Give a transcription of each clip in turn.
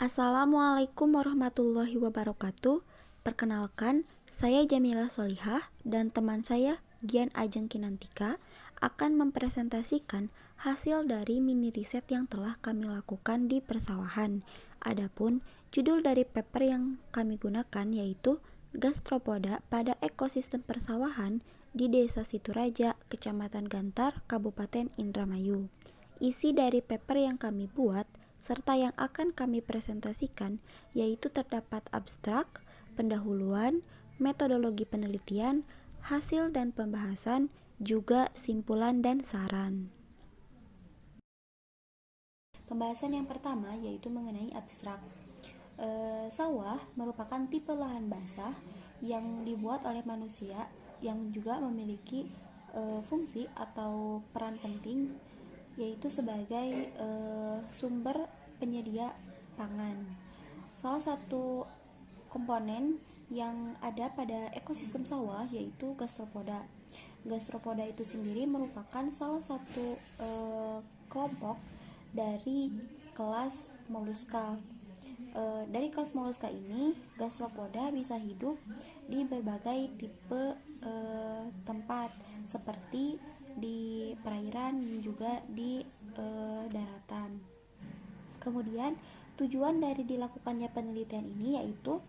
Assalamualaikum warahmatullahi wabarakatuh. Perkenalkan, saya Jamila Solihah dan teman saya Gian Ajeng Kinantika akan mempresentasikan hasil dari mini riset yang telah kami lakukan di persawahan. Adapun judul dari paper yang kami gunakan yaitu Gastropoda pada ekosistem persawahan di Desa Situraja, Kecamatan Gantar, Kabupaten Indramayu. Isi dari paper yang kami buat serta yang akan kami presentasikan yaitu terdapat abstrak, pendahuluan, metodologi penelitian, hasil dan pembahasan, juga simpulan dan saran. Pembahasan yang pertama yaitu mengenai abstrak. Sawah merupakan tipe lahan basah yang dibuat oleh manusia yang juga memiliki fungsi atau peran penting yaitu sebagai sumber penyedia pangan. Salah satu komponen yang ada pada ekosistem sawah yaitu gastropoda. Gastropoda itu sendiri merupakan salah satu kelompok dari kelas moluska. Dari kelas moluska ini, gastropoda bisa hidup di berbagai tipe tempat seperti di perairan dan juga di daratan. Kemudian tujuan dari dilakukannya penelitian ini yaitu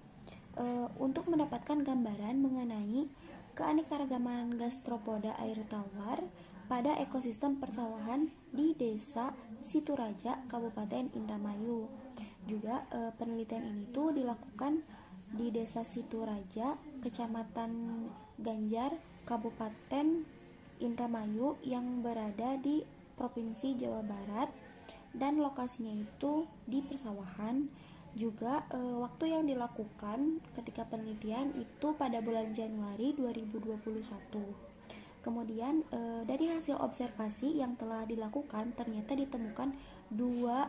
untuk mendapatkan gambaran mengenai keanekaragaman gastropoda air tawar pada ekosistem persawahan di Desa Situraja, Kabupaten Indramayu. Juga penelitian ini tuh dilakukan di Desa Situraja, Kecamatan Ganjar, Kabupaten Indramayu yang berada di Provinsi Jawa Barat dan lokasinya itu di persawahan. Juga waktu yang dilakukan ketika penelitian itu pada bulan Januari 2021. Kemudian dari hasil observasi yang telah dilakukan ternyata ditemukan dua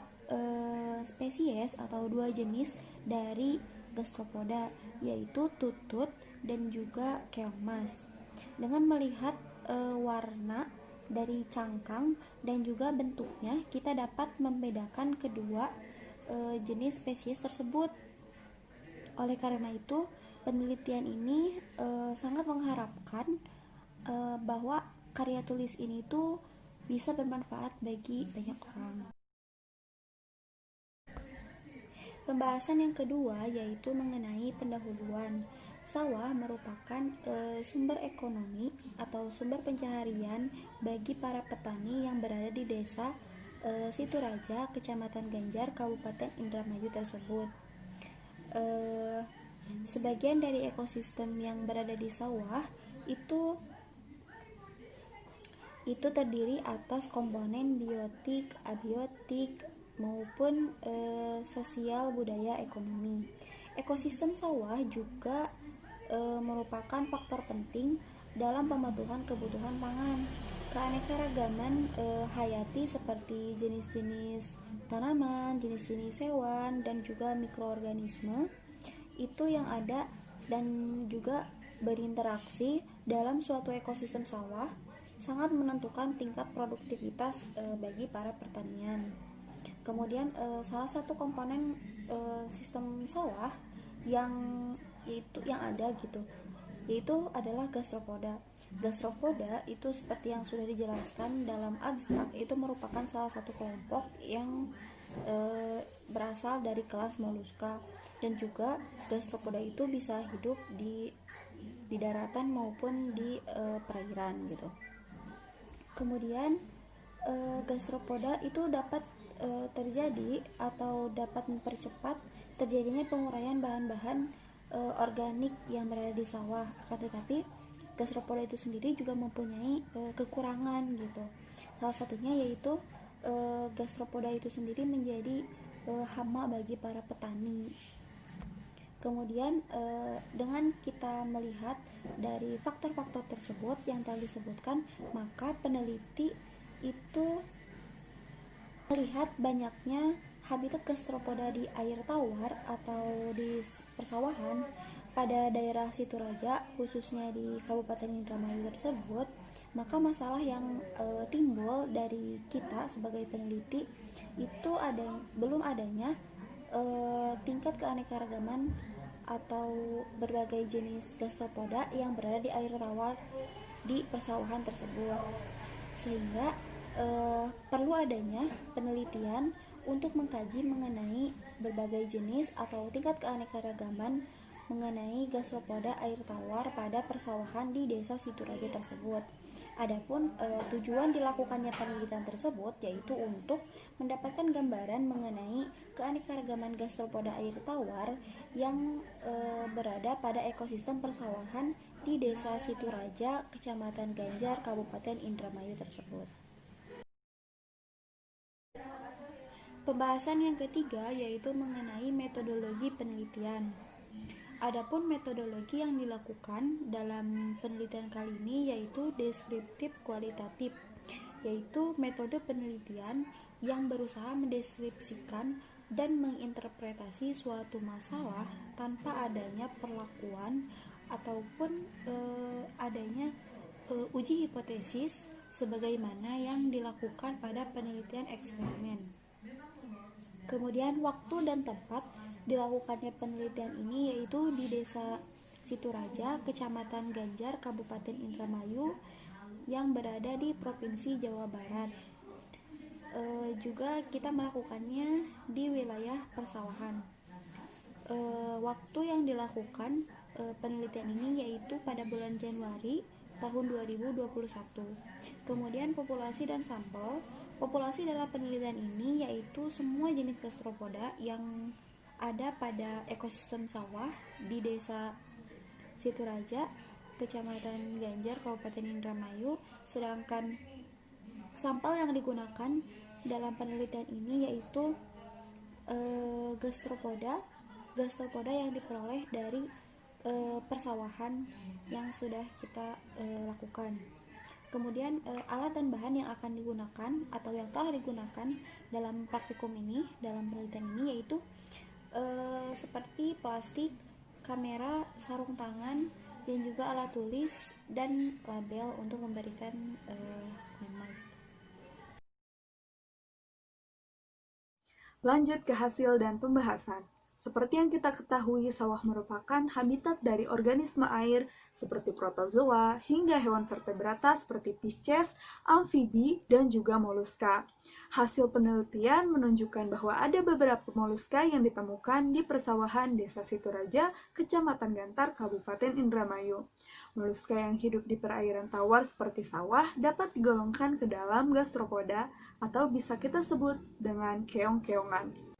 spesies atau dua jenis dari gastropoda yaitu tutut dan juga keong mas. Dengan melihat warna dari cangkang dan juga bentuknya, kita dapat membedakan kedua jenis spesies tersebut. Oleh karena itu, penelitian ini sangat mengharapkan bahwa karya tulis ini tuh bisa bermanfaat bagi banyak orang. Pembahasan yang kedua yaitu mengenai pendahuluan. Sawah merupakan sumber ekonomi atau sumber pencaharian bagi para petani yang berada di Desa Situraja, Kecamatan Ganjar, Kabupaten Indramayu tersebut. Sebagian dari ekosistem yang berada di sawah itu terdiri atas komponen biotik, abiotik maupun sosial, budaya, ekonomi. Ekosistem sawah juga merupakan faktor penting dalam pemenuhan kebutuhan pangan. Keanekaragaman hayati seperti jenis-jenis tanaman, jenis-jenis hewan, dan juga mikroorganisme itu yang ada dan juga berinteraksi dalam suatu ekosistem sawah sangat menentukan tingkat produktivitas bagi para pertanian. Kemudian salah satu komponen sistem sawah yang ada yaitu adalah gastropoda. Gastropoda itu seperti yang sudah dijelaskan dalam abstrak itu merupakan salah satu kelompok yang berasal dari kelas moluska dan juga gastropoda itu bisa hidup di daratan maupun di perairan gitu. Kemudian gastropoda itu dapat terjadi atau dapat mempercepat terjadinya penguraian bahan-bahan organik yang berada di sawah. Akan tetapi gastropoda itu sendiri juga mempunyai kekurangan gitu. Salah satunya yaitu gastropoda itu sendiri menjadi hama bagi para petani. Kemudian dengan kita melihat dari faktor-faktor tersebut yang telah disebutkan, maka peneliti itu melihat banyaknya habitat gastropoda di air tawar atau di persawahan pada daerah Situraja, khususnya di Kabupaten Indramayu tersebut. Maka masalah yang timbul dari kita sebagai peneliti itu belum adanya tingkat keanekaragaman atau berbagai jenis gastropoda yang berada di air tawar di persawahan tersebut, sehingga perlu adanya penelitian untuk mengkaji mengenai berbagai jenis atau tingkat keanekaragaman mengenai gastropoda air tawar pada persawahan di desa Situraja tersebut. Adapun tujuan dilakukannya penelitian tersebut yaitu untuk mendapatkan gambaran mengenai keanekaragaman gastropoda air tawar yang berada pada ekosistem persawahan di desa Situraja, Kecamatan Ganjar, Kabupaten Indramayu tersebut. Pembahasan yang ketiga yaitu mengenai metodologi penelitian. Adapun metodologi yang dilakukan dalam penelitian kali ini yaitu deskriptif kualitatif, yaitu metode penelitian yang berusaha mendeskripsikan dan menginterpretasi suatu masalah tanpa adanya perlakuan ataupun adanya uji hipotesis sebagaimana yang dilakukan pada penelitian eksperimen. Kemudian waktu dan tempat dilakukannya penelitian ini yaitu di Desa Situraja, Kecamatan Ganjar, Kabupaten Indramayu yang berada di Provinsi Jawa Barat. Juga kita melakukannya di wilayah persawahan. Waktu yang dilakukan penelitian ini yaitu pada bulan Januari tahun 2021. Kemudian populasi dan sampel. Populasi dalam penelitian ini yaitu semua jenis gastropoda yang ada pada ekosistem sawah di Desa Situraja, Kecamatan Ganjar, Kabupaten Indramayu. Sedangkan sampel yang digunakan dalam penelitian ini yaitu gastropoda yang diperoleh dari persawahan yang sudah kita lakukan. Kemudian alat dan bahan yang akan digunakan atau yang telah digunakan dalam praktikum ini, dalam penelitian ini yaitu seperti plastik, kamera, sarung tangan, dan juga alat tulis dan label untuk memberikan nama. Lanjut ke hasil dan pembahasan. Seperti yang kita ketahui, sawah merupakan habitat dari organisme air seperti protozoa hingga hewan vertebrata seperti Pisces, amfibi, dan juga moluska. Hasil penelitian menunjukkan bahwa ada beberapa moluska yang ditemukan di persawahan Desa Situraja, Kecamatan Gantar, Kabupaten Indramayu. Moluska yang hidup di perairan tawar seperti sawah dapat digolongkan ke dalam gastropoda atau bisa kita sebut dengan keong-keongan.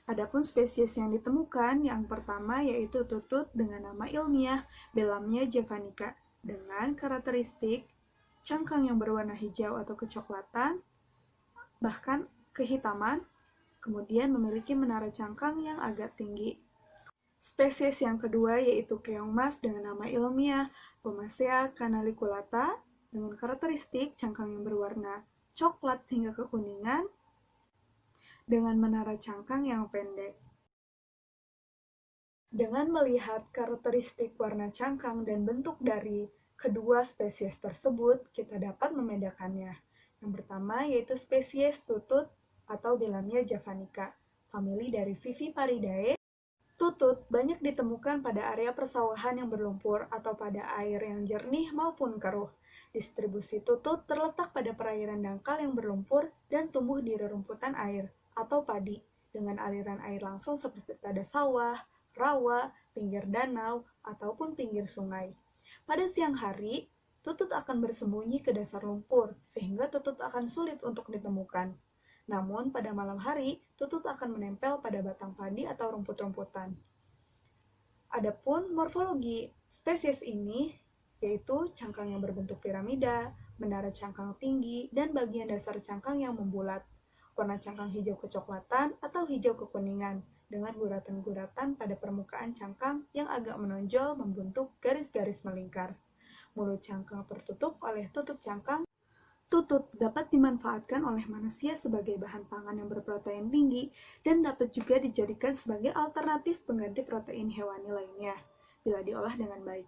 Adapun spesies yang ditemukan, yang pertama yaitu tutut dengan nama ilmiah Bellamnia javanica dengan karakteristik cangkang yang berwarna hijau atau kecoklatan, bahkan kehitaman, kemudian memiliki menara cangkang yang agak tinggi. Spesies yang kedua yaitu keong mas dengan nama ilmiah Pomacea canaliculata dengan karakteristik cangkang yang berwarna coklat hingga kekuningan dengan menara cangkang yang pendek. Dengan melihat karakteristik warna cangkang dan bentuk dari kedua spesies tersebut, kita dapat membedakannya. Yang pertama yaitu spesies tutut atau Bellamnia javanica, famili dari Viviparidae. Tutut banyak ditemukan pada area persawahan yang berlumpur atau pada air yang jernih maupun keruh. Distribusi tutut terletak pada perairan dangkal yang berlumpur dan tumbuh di rerumputan air atau padi dengan aliran air langsung seperti pada sawah, rawa, pinggir danau, ataupun pinggir sungai. Pada siang hari, tutut akan bersembunyi ke dasar lumpur sehingga tutut akan sulit untuk ditemukan. Namun, pada malam hari, tutut akan menempel pada batang padi atau rumput-rumputan. Adapun morfologi spesies ini yaitu cangkang yang berbentuk piramida, menara cangkang tinggi, dan bagian dasar cangkang yang membulat. Warna cangkang hijau kecoklatan atau hijau kekuningan dengan guratan-guratan pada permukaan cangkang yang agak menonjol membentuk garis-garis melingkar. Mulut cangkang tertutup oleh tutup cangkang. Tutut dapat dimanfaatkan oleh manusia sebagai bahan pangan yang berprotein tinggi dan dapat juga dijadikan sebagai alternatif pengganti protein hewani lainnya bila diolah dengan baik.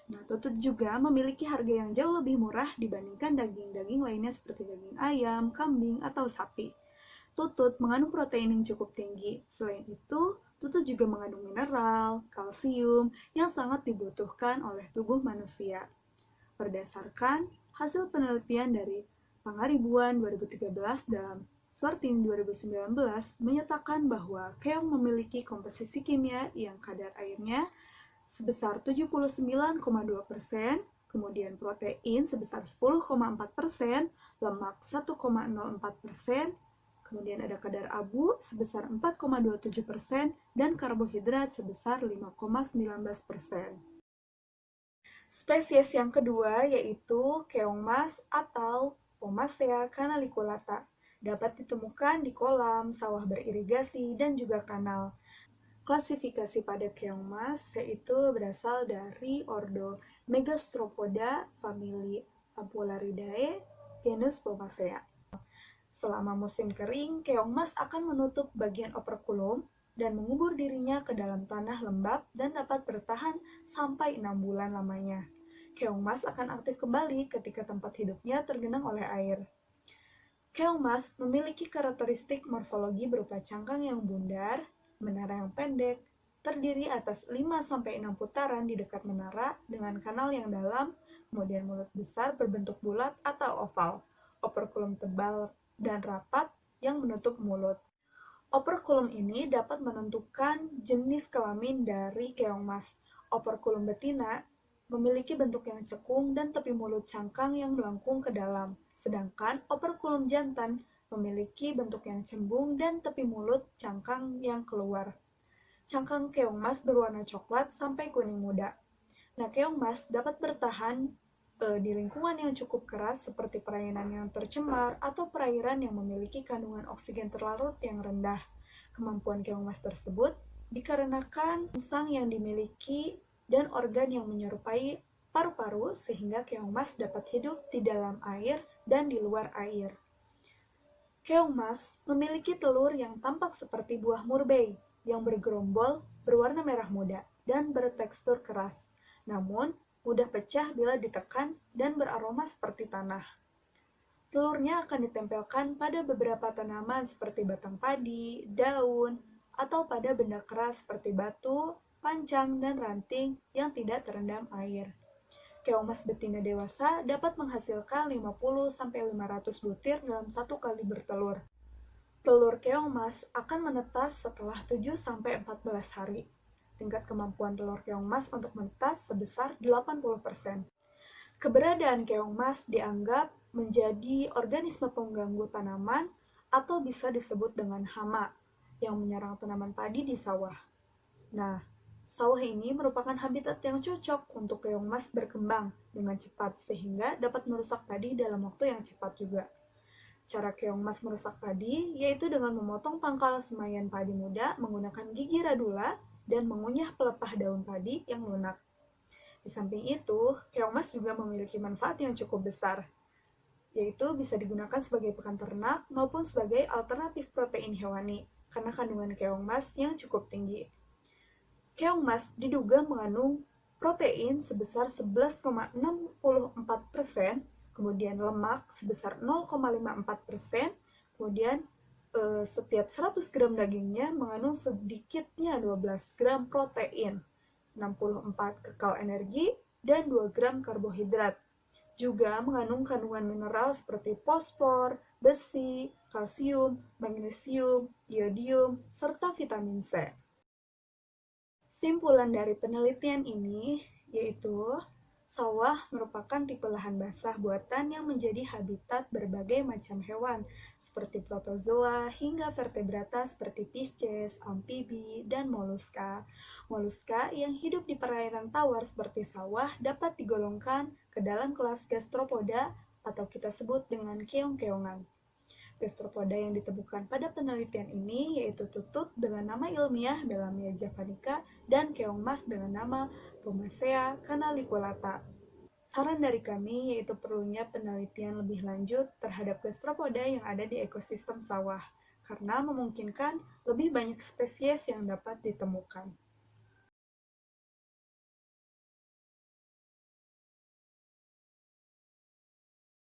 Nah, tutut juga memiliki harga yang jauh lebih murah dibandingkan daging-daging lainnya seperti daging ayam, kambing, atau sapi. Tutut mengandung protein yang cukup tinggi. Selain itu, tutut juga mengandung mineral, kalsium yang sangat dibutuhkan oleh tubuh manusia. Berdasarkan hasil penelitian dari Pangaribuan 2013 dan Swartin 2019 menyatakan bahwa keong memiliki komposisi kimia yang kadar airnya sebesar 79,2%, kemudian protein sebesar 10,4%, lemak 1,04%, kemudian ada kadar abu sebesar 4,27%, dan karbohidrat sebesar 5,19%. Spesies yang kedua yaitu keong mas atau Pomacea canaliculata. Dapat ditemukan di kolam, sawah beririgasi, dan juga kanal. Klasifikasi pada keong mas yaitu berasal dari ordo Megastropoda, famili Apularidae, genus Pomacea. Selama musim kering, keong mas akan menutup bagian operkulum dan mengubur dirinya ke dalam tanah lembab dan dapat bertahan sampai 6 bulan lamanya. Keong mas akan aktif kembali ketika tempat hidupnya tergenang oleh air. Keong mas memiliki karakteristik morfologi berupa cangkang yang bundar, menara yang pendek, terdiri atas 5-6 putaran di dekat menara dengan kanal yang dalam, kemudian mulut besar berbentuk bulat atau oval, operkulum tebal dan rapat yang menutup mulut. Operkulum ini dapat menentukan jenis kelamin dari keong mas. Operkulum betina memiliki bentuk yang cekung dan tepi mulut cangkang yang melengkung ke dalam, sedangkan operkulum jantan memiliki bentuk yang cembung dan tepi mulut cangkang yang keluar. Cangkang keong mas berwarna coklat sampai kuning muda. Nah, keong mas dapat bertahan di lingkungan yang cukup keras seperti perairan yang tercemar atau perairan yang memiliki kandungan oksigen terlarut yang rendah. Kemampuan keong mas tersebut dikarenakan insang yang dimiliki dan organ yang menyerupai paru-paru sehingga keong mas dapat hidup di dalam air dan di luar air. Keong mas memiliki telur yang tampak seperti buah murbei yang bergerombol, berwarna merah muda, dan bertekstur keras. Namun, mudah pecah bila ditekan dan beraroma seperti tanah. Telurnya akan ditempelkan pada beberapa tanaman seperti batang padi, daun, atau pada benda keras seperti batu, pancang, dan ranting yang tidak terendam air. Keong mas betina dewasa dapat menghasilkan 50-500 butir dalam satu kali bertelur. Telur keong mas akan menetas setelah 7-14 hari. Tingkat kemampuan telur keong mas untuk menetas sebesar 80%. Keberadaan keong mas dianggap menjadi organisme pengganggu tanaman atau bisa disebut dengan hama yang menyerang tanaman padi di sawah. Nah, sawah ini merupakan habitat yang cocok untuk keong mas berkembang dengan cepat sehingga dapat merusak padi dalam waktu yang cepat juga. Cara keong mas merusak padi yaitu dengan memotong pangkal semaian padi muda menggunakan gigi radula dan mengunyah pelepah daun padi yang lunak. Di samping itu, keong mas juga memiliki manfaat yang cukup besar, yaitu bisa digunakan sebagai pakan ternak maupun sebagai alternatif protein hewani karena kandungan keong mas yang cukup tinggi. Keong mas diduga mengandung protein sebesar 11,64%, kemudian lemak sebesar 0,54%, kemudian setiap 100 gram dagingnya mengandung sedikitnya 12 gram protein, 64 kekal energi, dan 2 gram karbohidrat. Juga mengandung kandungan mineral seperti fosfor, besi, kalsium, magnesium, iodium, serta vitamin C. Simpulan dari penelitian ini yaitu sawah merupakan tipe lahan basah buatan yang menjadi habitat berbagai macam hewan seperti protozoa hingga vertebrata seperti Pisces, amfibi, dan moluska. Moluska yang hidup di perairan tawar seperti sawah dapat digolongkan ke dalam kelas gastropoda atau kita sebut dengan keong-keongan. Gastropoda yang ditemukan pada penelitian ini yaitu tutut dengan nama ilmiah Bellamia javanica dan keong mas dengan nama Pomacea canaliculata. Saran dari kami yaitu perlunya penelitian lebih lanjut terhadap gastropoda yang ada di ekosistem sawah, karena memungkinkan lebih banyak spesies yang dapat ditemukan.